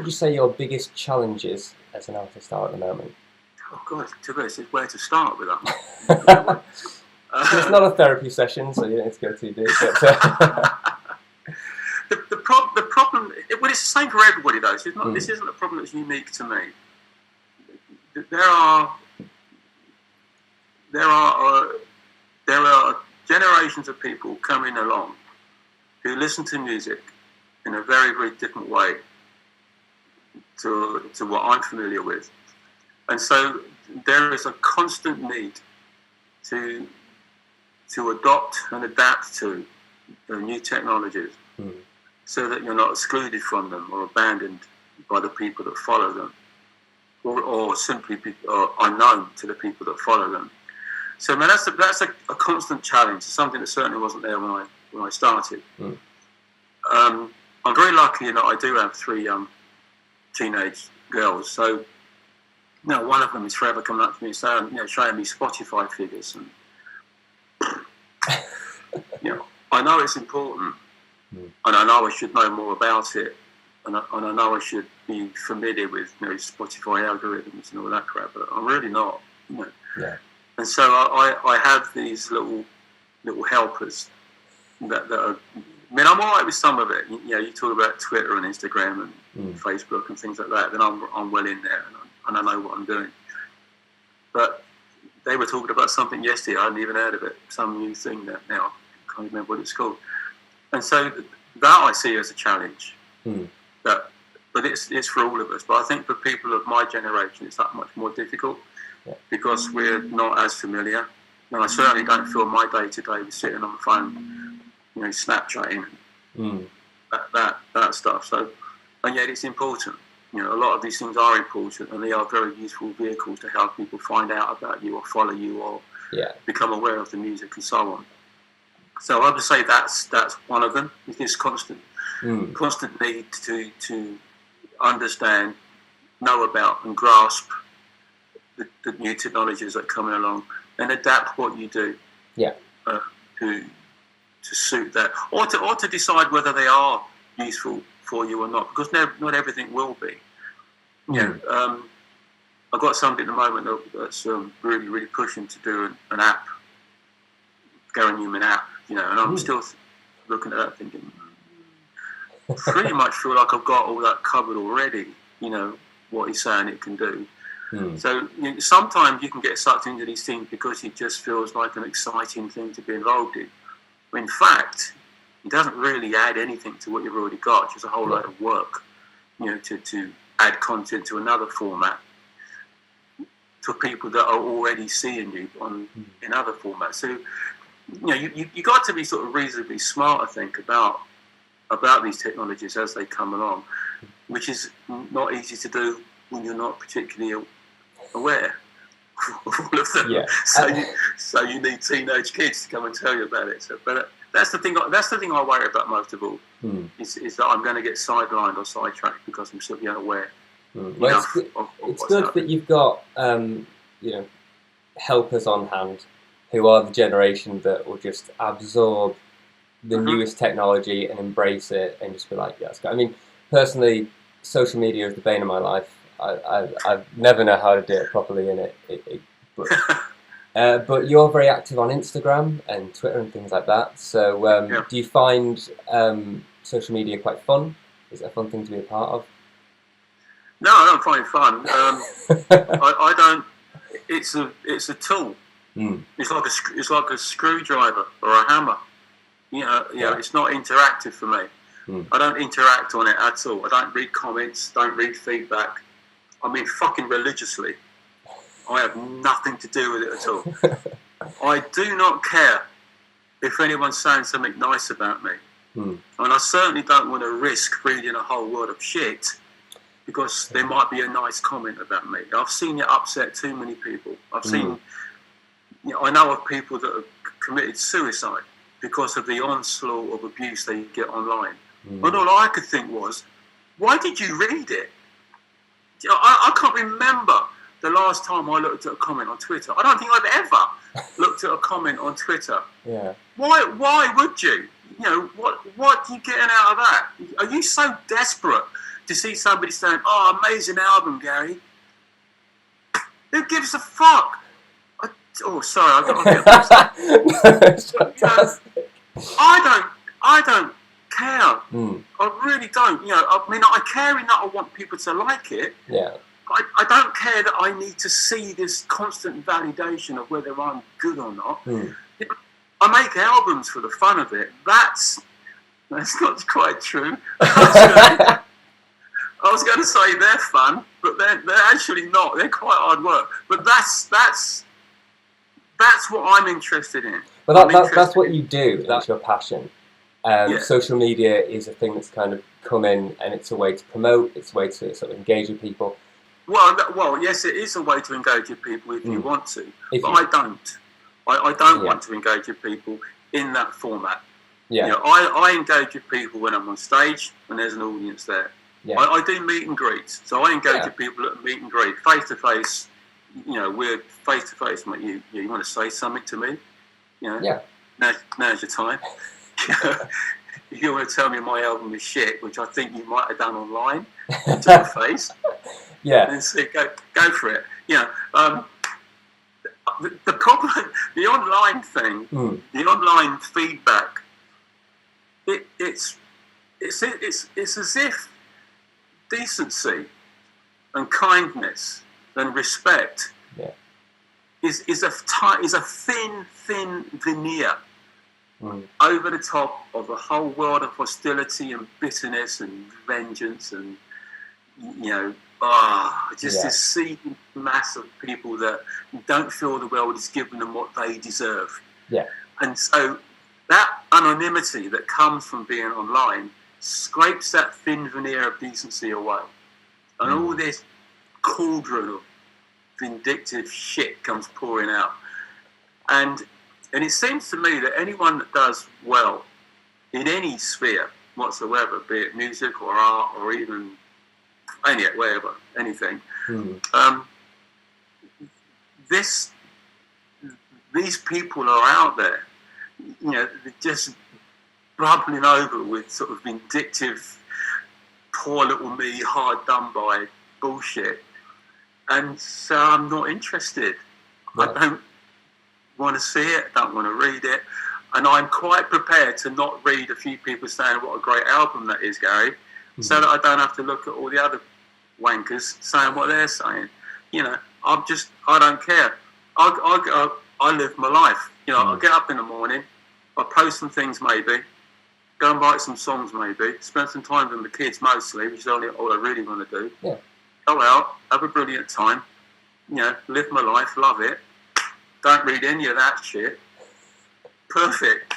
would you say your biggest challenges as an artist are at the moment? Oh God, to be honest, where to start with that? It's not a therapy session, so you don't need to go too deep. But, the problem, well, it's the same for everybody though. So this isn't a problem that's unique to me. There are generations of people coming along who listen to music in a very, very different way to what I'm familiar with. And so there is a constant need to adopt and adapt to the new technologies so that you're not excluded from them or abandoned by the people that follow them, or simply unknown to the people that follow them. So, man, that's a constant challenge. It's something that certainly wasn't there when I started. I'm very lucky in that I do have 3 young teenage girls. So, one of them is forever coming up to me and saying, showing me Spotify figures, and I know it's important, and I know I should know more about it, and I know I should be familiar with Spotify algorithms and all that crap, but I'm really not. Yeah. And so I have these little helpers that are. I mean, I'm all right with some of it. You talk about Twitter and Instagram and Facebook and things like that. Then I'm well in there, and I know what I'm doing. But they were talking about something yesterday. I hadn't even heard of it. Some new thing that now I can't remember what it's called. And so that I see as a challenge. But it's for all of us. But I think for people of my generation, it's that much more difficult because we're not as familiar. And I certainly don't feel my day to day with sitting on the phone, Snapchatting, that stuff. So, and yet it's important. A lot of these things are important, and they are very useful vehicles to help people find out about you or follow you or become aware of the music and so on. So I would say that's one of them. It's this constant need to understand, know about, and grasp the new technologies that are coming along, and adapt what you do. To suit that, or to decide whether they are useful for you or not, because not everything will be. I've got somebody at the moment that's really, really pushing to do an app, Gary Numan app, and I'm still looking at that thinking, pretty much feel like I've got all that covered already, what he's saying it can do. So sometimes you can get sucked into these things because it just feels like an exciting thing to be involved in. In fact, it doesn't really add anything to what you've already got. It's just a whole load of work, to add content to another format for people that are already seeing you in other formats. So, you got to be sort of reasonably smart, I think, about these technologies as they come along, which is not easy to do when you're not particularly aware of all of them. So you need teenage kids to come and tell you about it. So, but that's the thing. That's the thing I worry about most of all. Is that I'm going to get sidelined or sidetracked because I'm simply unaware. Well, it's good that you've got helpers on hand who are the generation that will just absorb the newest technology and embrace it and just be like, yes. I mean, personally, social media is the bane of my life. I never know how to do it properly in it. But you're very active on Instagram and Twitter and things like that. So do you find social media quite fun? Is it a fun thing to be a part of? No, I don't find it fun. I don't. It's a tool. It's like a screwdriver or a hammer. It's not interactive for me. I don't interact on it at all. I don't read comments. Don't read feedback. I mean, fucking religiously. I have nothing to do with it at all. I do not care if anyone's saying something nice about me. And I certainly don't want to risk reading a whole world of shit because there might be a nice comment about me. I've seen it upset too many people. I've seen, I know of people that have committed suicide because of the onslaught of abuse they get online. And all I could think was, why did you read it? I can't remember the last time I looked at a comment on Twitter. I don't think I've ever looked at a comment on Twitter. Why would you? What are you getting out of that? Are you so desperate to see somebody saying, "Oh, amazing album, Gary." Who gives a fuck? Sorry, I got a bit. I don't care. I really don't. I care in that I want people to like it. Yeah. I don't care that I need to see this constant validation of whether I'm good or not. I make albums for the fun of it. That's not quite true. I was going to say they're fun, but they're actually not. They're quite hard work. But that's what I'm interested in. Well, that's what you do. That's your passion. Social media is a thing that's kind of come in, and it's a way to promote. It's a way to sort of engage with people. Well, yes, it is a way to engage with people if you want to, but I don't. I don't want to engage with people in that format. Yeah. I engage with people when I'm on stage and there's an audience there. Yeah. I do meet and greets, so I engage with people at meet and greet, face to face. We're face to face. You want to say something to me? Yeah. Now's your time. If you want to tell me my album is shit, which I think you might have done online, to my face. Yeah. And say, go for it. The problem, the online thing, the online feedback, it's as if decency and kindness and respect is a thin veneer over the top of a whole world of hostility and bitterness and vengeance and this seething mass of people that don't feel the world is giving them what they deserve. Yeah. And so that anonymity that comes from being online scrapes that thin veneer of decency away. And all this cauldron of vindictive shit comes pouring out. And it seems to me that anyone that does well in any sphere whatsoever, be it music or art or even anything. These people are out there, just bubbling over with sort of vindictive, poor little me, hard done by bullshit, and so I'm not interested. I don't want to see it. I don't want to read it, and I'm quite prepared to not read a few people saying what a great album that is, Gary. So that I don't have to look at all the other wankers saying what they're saying. I don't care. I live my life. I get up in the morning, I post some things maybe, go and write some songs maybe, spend some time with the kids mostly, which is only all I really want to do. Yeah. Go out, have a brilliant time, live my life, love it. Don't read any of that shit. Perfect.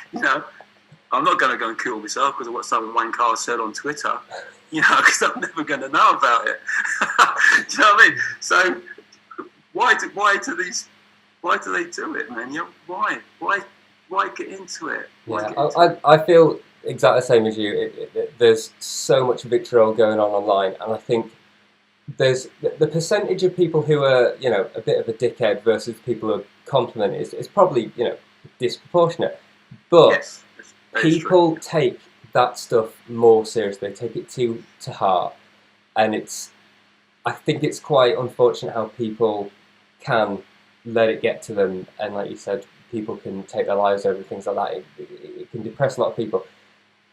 I'm not going to go and kill myself because of what some wanker said on Twitter, because I'm never going to know about it. Do you know what I mean? So why do they do it, man? Why get into it? I feel exactly the same as you. There's so much vitriol going on online, and I think there's the percentage of people who are a bit of a dickhead versus people who compliment is probably disproportionate, but yes. People take that stuff more seriously. They take it to heart, and I think it's quite unfortunate how people can let it get to them, and like you said, people can take their lives over things like that. It can depress a lot of people,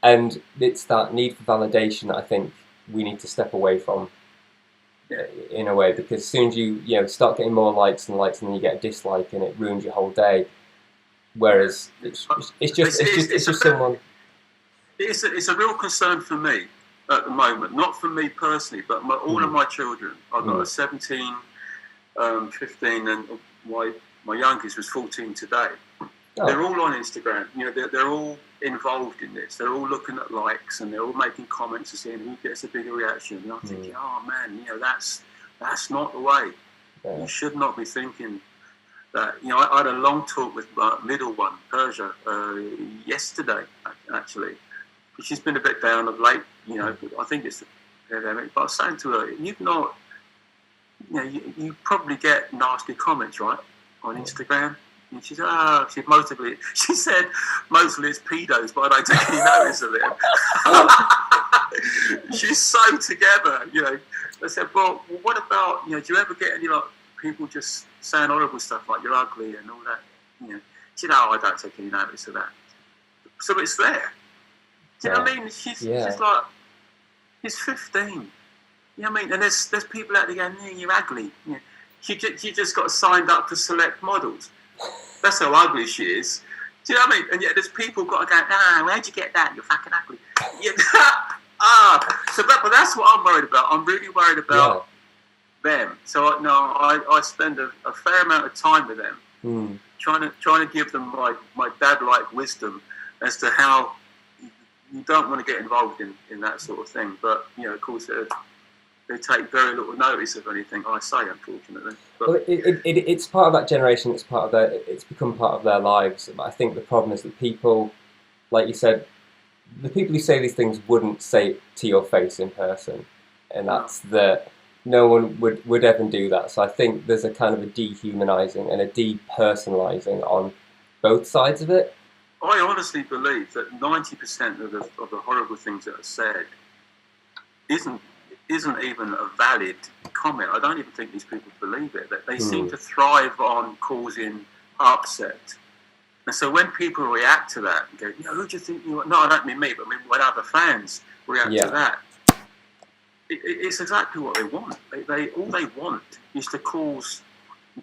and it's that need for validation that I think we need to step away from, in a way, because as soon as you start getting more likes and then you get a dislike, and it ruins your whole day. Whereas it's just someone. It's a real concern for me at the moment. Not for me personally, but all of my children. I've got a 17, 15, and my youngest was 14 today. Oh. They're all on Instagram. They're all involved in this. They're all looking at likes and they're all making comments and seeing who gets a bigger reaction. And I'm thinking, oh man, that's not the way. Yeah. You should not be thinking that. I had a long talk with my middle one, Persia, yesterday actually. She's been a bit down of late. I think it's the pandemic. But I was saying to her, you probably get nasty comments, right, on Instagram. And she said, she said mostly it's pedos, but I don't take any notice of them. She's so together, you know. I said, well, what about, you know, do you ever get any, like, people just saying horrible stuff like you're ugly and all that, you know? She said, no, I don't take any notice of that. So it's there. Do you know what I mean? She's like, she's 15. You know what I mean? And there's people out there going, yeah, you're ugly. You know, she just got signed up to select models. That's how ugly she is. Do you know what I mean? And yet there's people got to go, nah, where'd you get that? You're fucking ugly. Yeah. But that's what I'm worried about. I'm really worried about them. So I spend a fair amount of time with them, trying to give them my dad-like wisdom as to how you don't want to get involved in that sort of thing. But, you know, of course, they take very little notice of anything I say, unfortunately. But, well, it's part of that generation. It's become part of their lives. But I think the problem is that people, like you said, the people who say these things wouldn't say it to your face in person, and that's that. No one would ever do that. So I think there's a kind of a dehumanizing and a depersonalizing on both sides of it. I honestly believe that 90% of the horrible things that are said isn't even a valid comment. I don't even think these people believe it. That they seem to thrive on causing upset. And so when people react to that and go, you know, who do you think you are? No, I don't mean me, but I mean when other fans react to that, it's exactly what they want. All they want is to cause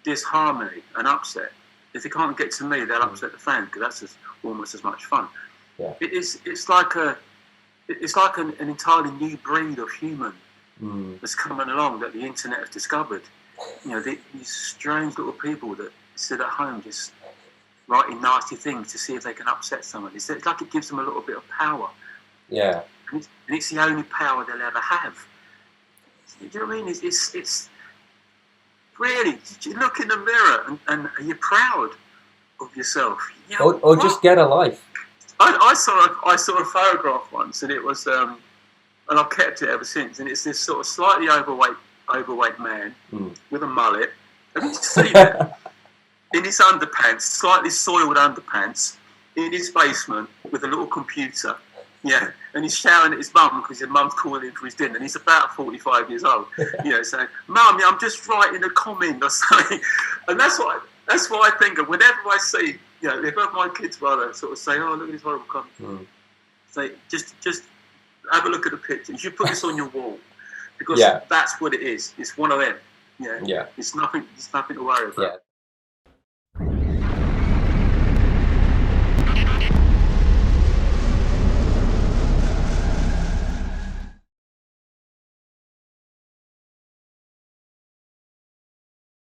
disharmony and upset. If they can't get to me, they'll upset the fans because that's almost as much fun. Yeah. It's like an entirely new breed of human that's coming along that the internet has discovered. You know, these strange little people that sit at home just writing nasty things to see if they can upset someone. It's like it gives them a little bit of power. Yeah. And it's the only power they'll ever have. Do you know what I mean? It's really, you look in the mirror and you're proud of yourself. You know, or just get a life. I saw a photograph once, and it was, and I've kept it ever since. And it's this sort of slightly overweight man with a mullet. Have you seen that? In his underpants, slightly soiled underpants, in his basement with a little computer. Yeah, and he's shouting at his mum because his mum's calling him for his dinner, and he's about 45 years old. You know, saying, "Mum, I'm just writing a comment or something," and that's what I think of whenever I see, you know, if my kids rather sort of say, "Oh, look at this horrible comment," say, just have a look at the picture. You should put this on your wall because that's what it is. It's one of them. Yeah, it's nothing to worry about. Yeah.